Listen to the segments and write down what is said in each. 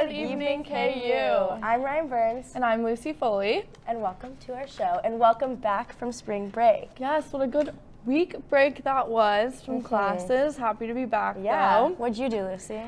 Good evening, KU. I'm Ryan Burns. And I'm Lucy Foley. And welcome to our show. And welcome back from spring break. Yes, what a good week break that was from classes. Happy to be back, though. What'd you do, Lucy?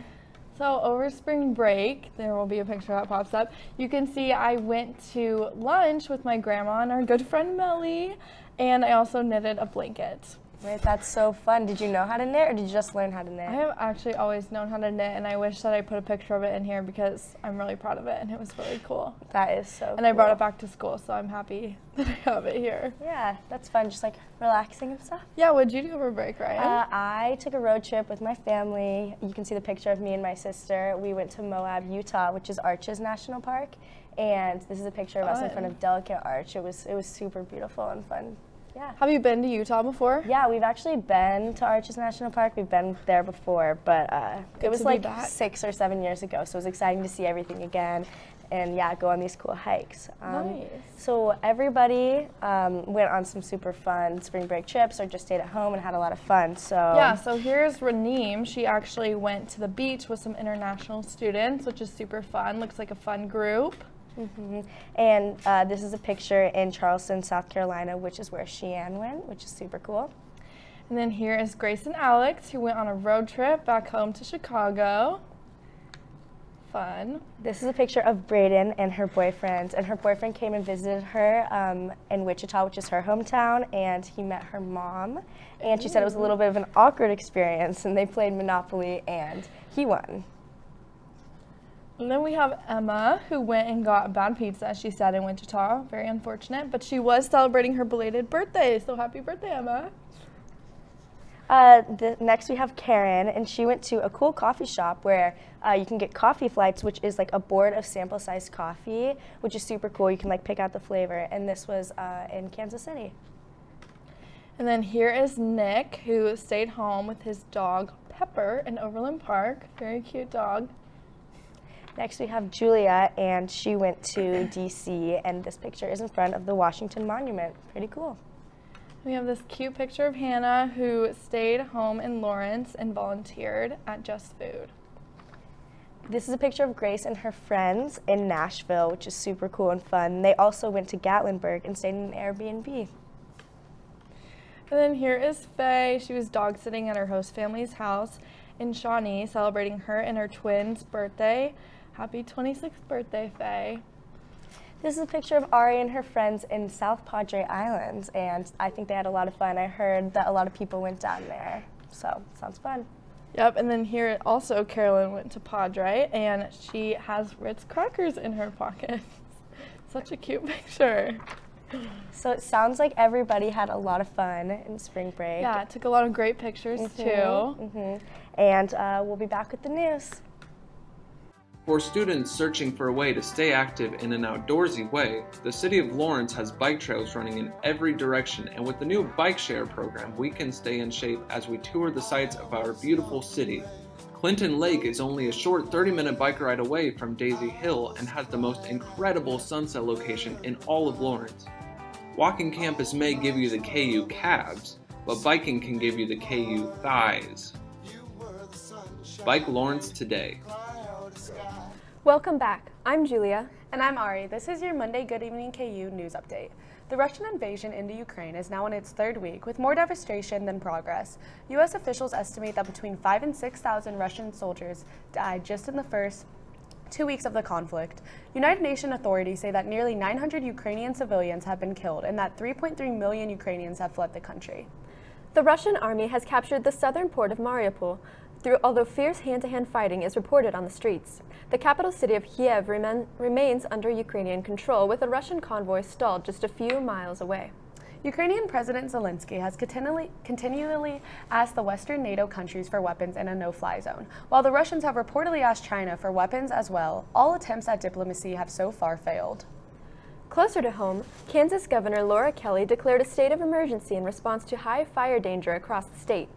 So over spring break, there will be a picture that pops up. You can see I went to lunch with my grandma and our good friend Melly, and I also knitted a blanket. Wait, that's so fun. Did you know how to knit, or did you just learn how to knit? I have actually always known how to knit, and I wish that I put a picture of it in here because I'm really proud of it, and it was really cool. That is so cool. And I brought it back to school, so I'm happy that I have it here. Yeah, that's fun, just like relaxing and stuff. Yeah, what'd you do over break, Ryan? I took a road trip with my family. You can see the picture of me and my sister. We went to Moab, Utah, which is Arches National Park, and this is a picture of us in front of Delicate Arch. It was super beautiful and fun. Yeah. Have you been to Utah before? Yeah, we've actually been to Arches National Park. We've been there before, but it was like 6 or 7 years ago, so it was exciting to see everything again and, yeah, go on these cool hikes. Nice. So everybody went on some super fun spring break trips or just stayed at home and had a lot of fun. Yeah, so here's Raneem. She actually went to the beach with some international students, which is super fun. Looks like a fun group. And this is a picture in Charleston, South Carolina, which is where Sheann went, which is super cool. And then here is Grace and Alex, who went on a road trip back home to Chicago. Fun. This is a picture of Brayden and her boyfriend. And her boyfriend came and visited her in Wichita, which is her hometown, and he met her mom. And she said it was a little bit of an awkward experience, and they played Monopoly, and he won. And then we have Emma, who went and got bad pizza, as she said, in Wichita. Very unfortunate, but she was celebrating her belated birthday, so happy birthday, Emma. Next we have Karen, and she went to a cool coffee shop where you can get coffee flights, which is like a board of sample-sized coffee, which is super cool. You can like pick out the flavor, and this was in Kansas City. And then here is Nick, who stayed home with his dog, Pepper, in Overland Park. Very cute dog. Next we have Julia, and she went to D.C., and this picture is in front of the Washington Monument. Pretty cool. We have this cute picture of Hannah, who stayed home in Lawrence and volunteered at Just Food. This is a picture of Grace and her friends in Nashville, which is super cool and fun. They also went to Gatlinburg and stayed in an Airbnb. And then here is Faye. She was dog sitting at her host family's house in Shawnee, celebrating her and her twins' birthday. Happy 26th birthday, Faye. This is a picture of Ari and her friends in South Padre Islands, and I think they had a lot of fun. I heard that a lot of people went down there, so sounds fun. Yep, and then here also Carolyn went to Padre, and she has Ritz crackers in her pocket. Such a cute picture. So it sounds like everybody had a lot of fun in spring break. Yeah, it took a lot of great pictures too. And we'll be back with the news. For students searching for a way to stay active in an outdoorsy way, the City of Lawrence has bike trails running in every direction, and with the new bike share program, we can stay in shape as we tour the sights of our beautiful city. Clinton Lake is only a short 30-minute bike ride away from Daisy Hill and has the most incredible sunset location in all of Lawrence. Walking campus may give you the KU calves, but biking can give you the KU thighs. Bike Lawrence today. Welcome back. I'm Julia. And I'm Ari. This is your Monday Good Evening KU news update. The Russian invasion into Ukraine is now in its third week, with more devastation than progress. U.S. officials estimate that between 5,000 and 6,000 Russian soldiers died just in the first 2 weeks of the conflict. United Nations authorities say that nearly 900 Ukrainian civilians have been killed and that 3.3 million Ukrainians have fled the country. The Russian army has captured the southern port of Mariupol, although fierce hand-to-hand fighting is reported on the streets. The capital city of Kiev remains under Ukrainian control, with a Russian convoy stalled just a few miles away. Ukrainian President Zelensky has continually asked the Western NATO countries for weapons in a no-fly zone, while the Russians have reportedly asked China for weapons as well. All attempts at diplomacy have so far failed. Closer to home, Kansas Governor Laura Kelly declared a state of emergency in response to high fire danger across the state.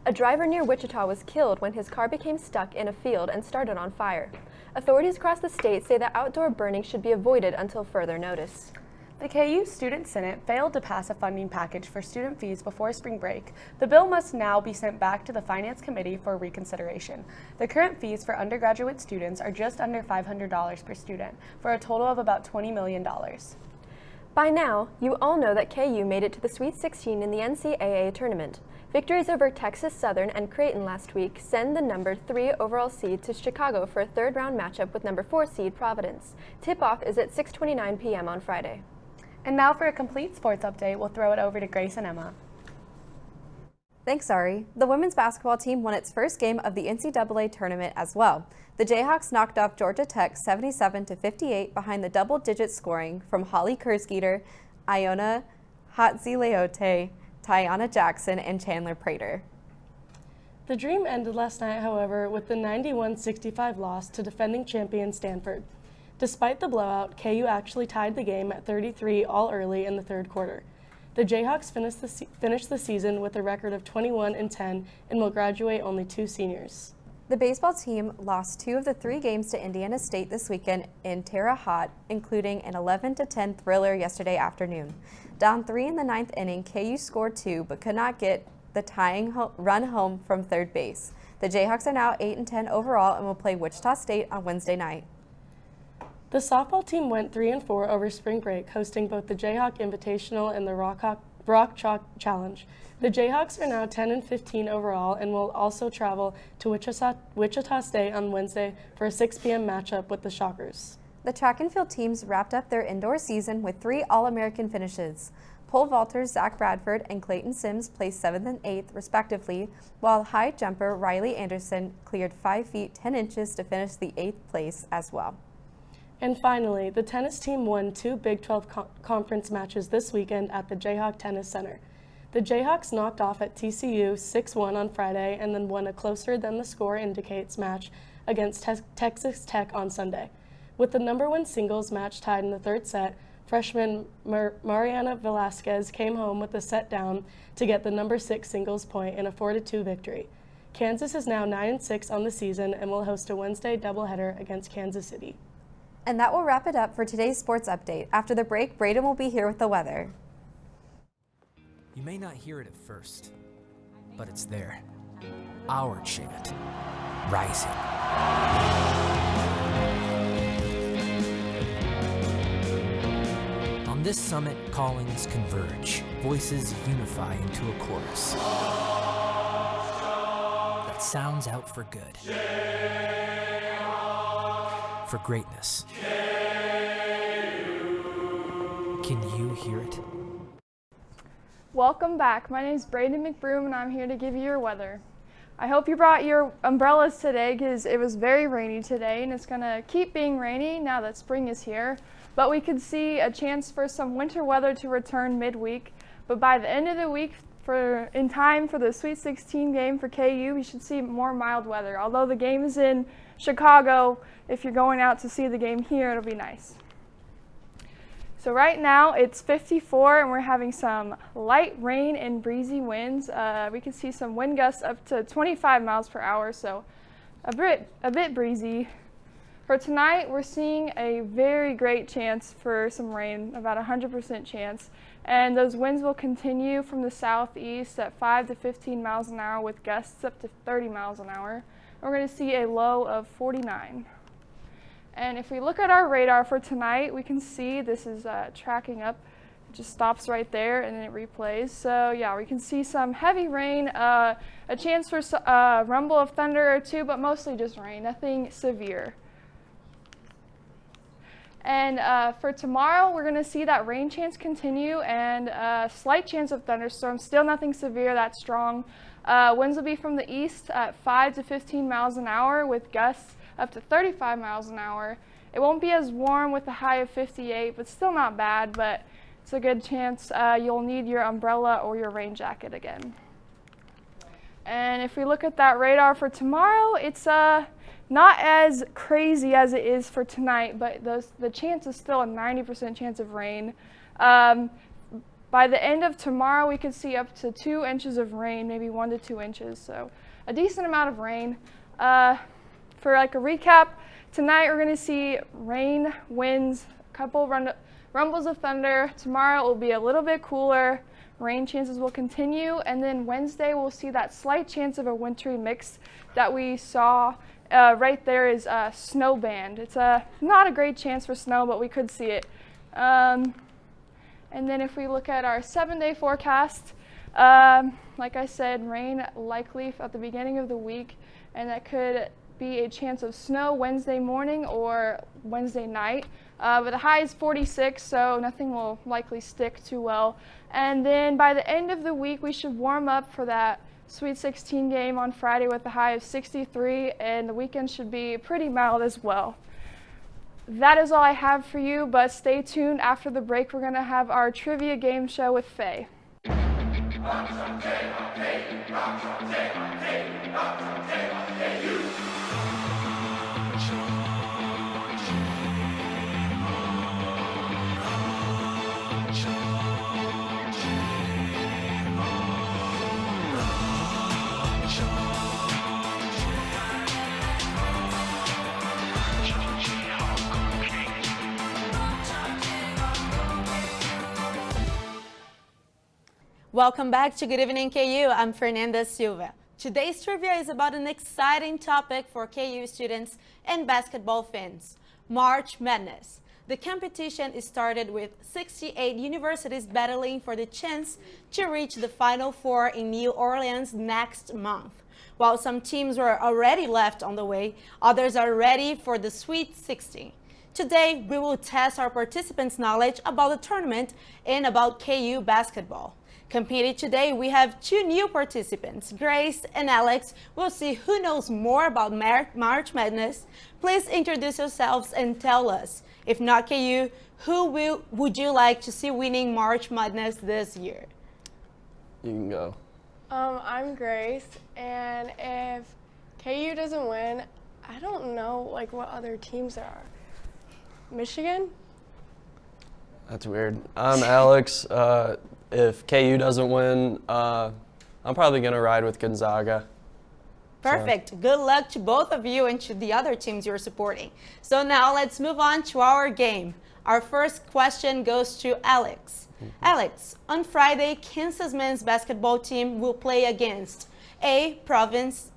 A driver near Wichita was killed when his car became stuck in a field and started on fire. Authorities across the state say that outdoor burning should be avoided until further notice. The KU Student Senate failed to pass a funding package for student fees before spring break. The bill must now be sent back to the Finance Committee for reconsideration. The current fees for undergraduate students are just under $500 per student, for a total of about $20 million. By now, you all know that KU made it to the Sweet 16 in the NCAA tournament. Victories over Texas Southern and Creighton last week send the number 3 overall seed to Chicago for a third-round matchup with number 4 seed Providence. Tip-off is at 6:29 p.m. on Friday. And now for a complete sports update, we'll throw it over to Grace and Emma. Thanks, Ari. The women's basketball team won its first game of the NCAA tournament as well. The Jayhawks knocked off Georgia Tech 77-58 behind the double-digit scoring from Holly Kersgeter, Iona Hatzileote, Tiana Jackson, and Chandler Prater. The dream ended last night, however, with the 91-65 loss to defending champion Stanford. Despite the blowout, KU actually tied the game at 33 all early in the third quarter. The Jayhawks finished the season with a record of 21-10 and will graduate only 2 seniors. The baseball team lost 2 of the 3 games to Indiana State this weekend in Terre Haute, including an 11-10 thriller yesterday afternoon. Down 3 in the 9th inning, KU scored 2 but could not get the tying run home from third base. The Jayhawks are now 8-10 overall and will play Wichita State on Wednesday night. The softball team went 3-4 over spring break, hosting both the Jayhawk Invitational and the Rock Chalk Challenge. The Jayhawks are now 10-15 overall and will also travel to Wichita State on Wednesday for a 6 p.m. matchup with the Shockers. The track and field teams wrapped up their indoor season with 3 All-American finishes. Pole vaulters Zach Bradford and Clayton Sims placed 7th and 8th, respectively, while high jumper Riley Anderson cleared 5 feet 10 inches to finish the 8th place as well. And finally, the tennis team won 2 Big 12 conference matches this weekend at the Jayhawk Tennis Center. The Jayhawks knocked off at TCU 6-1 on Friday and then won a closer than the score indicates match against Texas Tech on Sunday. With the number 1 singles match tied in the third set, freshman Mariana Velasquez came home with a set down to get the number 6 singles point in a 4-2 victory. Kansas is now 9-6 on the season and will host a Wednesday doubleheader against Kansas City. And that will wrap it up for today's sports update. After the break, Braden will be here with the weather. You may not hear it at first, but it's there. Our chant, rising. On this summit, callings converge, voices unify into a chorus that sounds out for good. For greatness. Can you hear it? Welcome back. My name is Braden McBroom and I'm here to give you your weather. I hope you brought your umbrellas today because it was very rainy today and it's going to keep being rainy now that spring is here. But we could see a chance for some winter weather to return midweek. But by the end of the week, in time for the Sweet 16 game for KU, we should see more mild weather. Although the game is in Chicago, if you're going out to see the game here, it'll be nice. So right now it's 54 and we're having some light rain and breezy winds. We can see some wind gusts up to 25 miles per hour, so a bit breezy. For tonight, we're seeing a very great chance for some rain, about 100% chance. And those winds will continue from the southeast at 5 to 15 miles an hour with gusts up to 30 miles an hour. And we're going to see a low of 49. And if we look at our radar for tonight, we can see this is tracking up. It just stops right there and then it replays. So yeah, we can see some heavy rain, a chance for a rumble of thunder or 2, but mostly just rain, nothing severe. And for tomorrow, we're going to see that rain chance continue and a slight chance of thunderstorms. Still nothing severe, that strong. Winds will be from the east at 5 to 15 miles an hour with gusts up to 35 miles an hour. It won't be as warm with a high of 58, but still not bad, but it's a good chance you'll need your umbrella or your rain jacket again. And if we look at that radar for tomorrow, it's not as crazy as it is for tonight, but the chance is still a 90% chance of rain. By the end of tomorrow, we could see up to 2 inches of rain, maybe 1 to 2 inches, so a decent amount of rain. For like a recap, tonight we're going to see rain, winds, a couple rumbles of thunder. Tomorrow it will be a little bit cooler. Rain chances will continue, and then Wednesday we'll see that slight chance of a wintry mix that we saw. Right there is a snow band. It's not a great chance for snow, but we could see it. And then if we look at our 7-day forecast, like I said, rain likely at the beginning of the week, and that could be a chance of snow Wednesday morning or Wednesday night. But the high is 46, so nothing will likely stick too well. And then by the end of the week, we should warm up for that Sweet 16 game on Friday with a high of 63, and the weekend should be pretty mild as well. That is all I have for you, but stay tuned. After the break, we're going to have our trivia game show with Faye. Welcome back to Good Evening KU. I'm Fernanda Silva. Today's trivia is about an exciting topic for KU students and basketball fans, March Madness. The competition is started with 68 universities battling for the chance to reach the Final Four in New Orleans next month. While some teams were already left on the way, others are ready for the Sweet 16. Today, we will test our participants' knowledge about the tournament and about KU basketball. Competing today, we have two new participants, Grace and Alex. We'll see who knows more about March Madness. Please introduce yourselves and tell us, if not KU, who would you like to see winning March Madness this year? You can go. I'm Grace, and if KU doesn't win, I don't know what other teams there are. Michigan? That's weird. I'm Alex. If KU doesn't win, I'm probably going to ride with Gonzaga. Perfect. So. Good luck to both of you and to the other teams you're supporting. So now let's move on to our game. Our first question goes to Alex. Alex, on Friday, Kansas men's basketball team will play against A, Providence,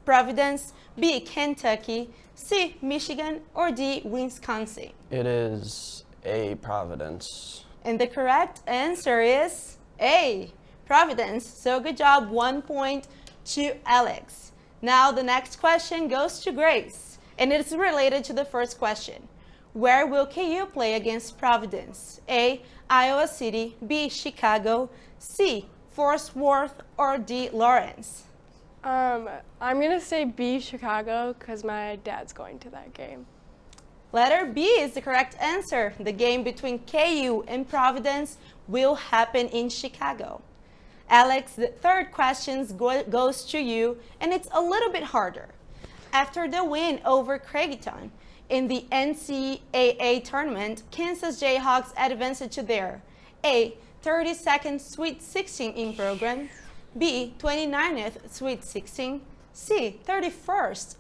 B, Kentucky, C, Michigan, or D, Wisconsin. It is A, Providence. And the correct answer is A, Providence. So good job, 1 point to Alex. Now the next question goes to Grace, and it is related to the first question. Where will KU play against Providence? A, Iowa City, B, Chicago, C, Fort Worth, or D, Lawrence? I'm going to say B, Chicago, because my dad's going to that game. Letter B is the correct answer. The game between KU and Providence will happen in Chicago. Alex, the third question goes to you, and it's a little bit harder. After the win over Creighton in the NCAA tournament, Kansas Jayhawks advanced to their A, 32nd Sweet 16 in program, B, 29th Sweet 16, C, 31st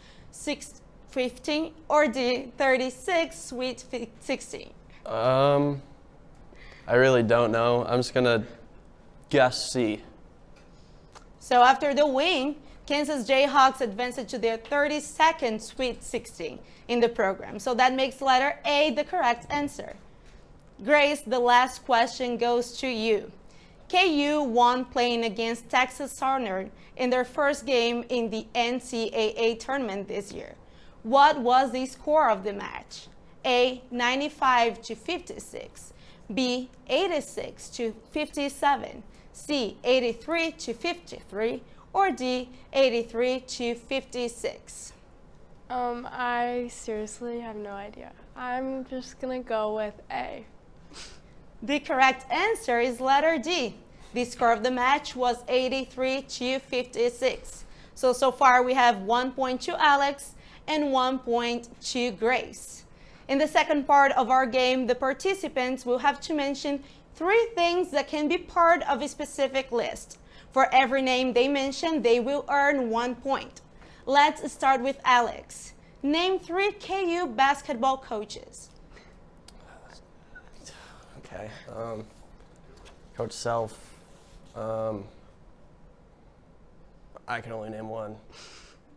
15, or D, 36th Sweet 16? I really don't know. I'm just going to guess C. So after the win, Kansas Jayhawks advanced to their 32nd Sweet 16 in the program. So that makes letter A the correct answer. Grace, the last question goes to you. KU won playing against Texas Southern in their first game in the NCAA tournament this year. What was the score of the match? A, 95-56, B, 86-57, C, 83-53, or D, 83-56? I seriously have no idea. I'm just going to go with A. The correct answer is letter D. The score of the match was 83-56. So far we have 1 point to Alex and 1 point to Grace. In the second part of our game, the participants will have to mention 3 things that can be part of a specific list. For every name they mention, they will earn 1 point. Let's start with Alex. Name 3 KU basketball coaches. Okay. Coach Self. I can only name one.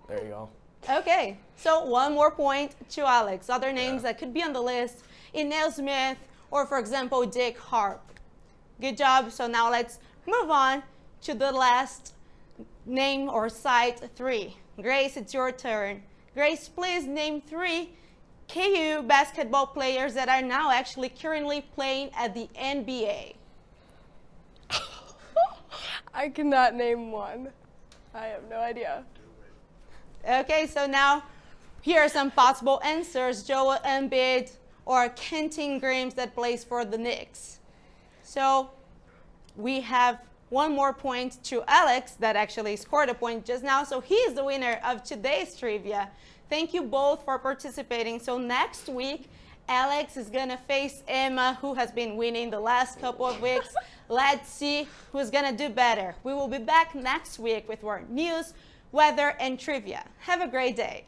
There you go. Okay, so one more point to Alex. Other names that could be on the list, Inez Smith, or for example, Dick Harp. Good job. So now let's move on to the last name or site 3. Grace, it's your turn. Grace, please name 3 KU basketball players that are now actually currently playing at the NBA. I cannot name one. I have no idea. Okay, so now here are some possible answers. Joel Embiid or Kenton Grimes that plays for the Knicks. So we have one more point to Alex that actually scored a point just now. So he's the winner of today's trivia. Thank you both for participating. So next week, Alex is gonna face Emma, who has been winning the last couple of weeks. Let's see who's gonna do better. We will be back next week with more news, weather, and trivia. Have a great day.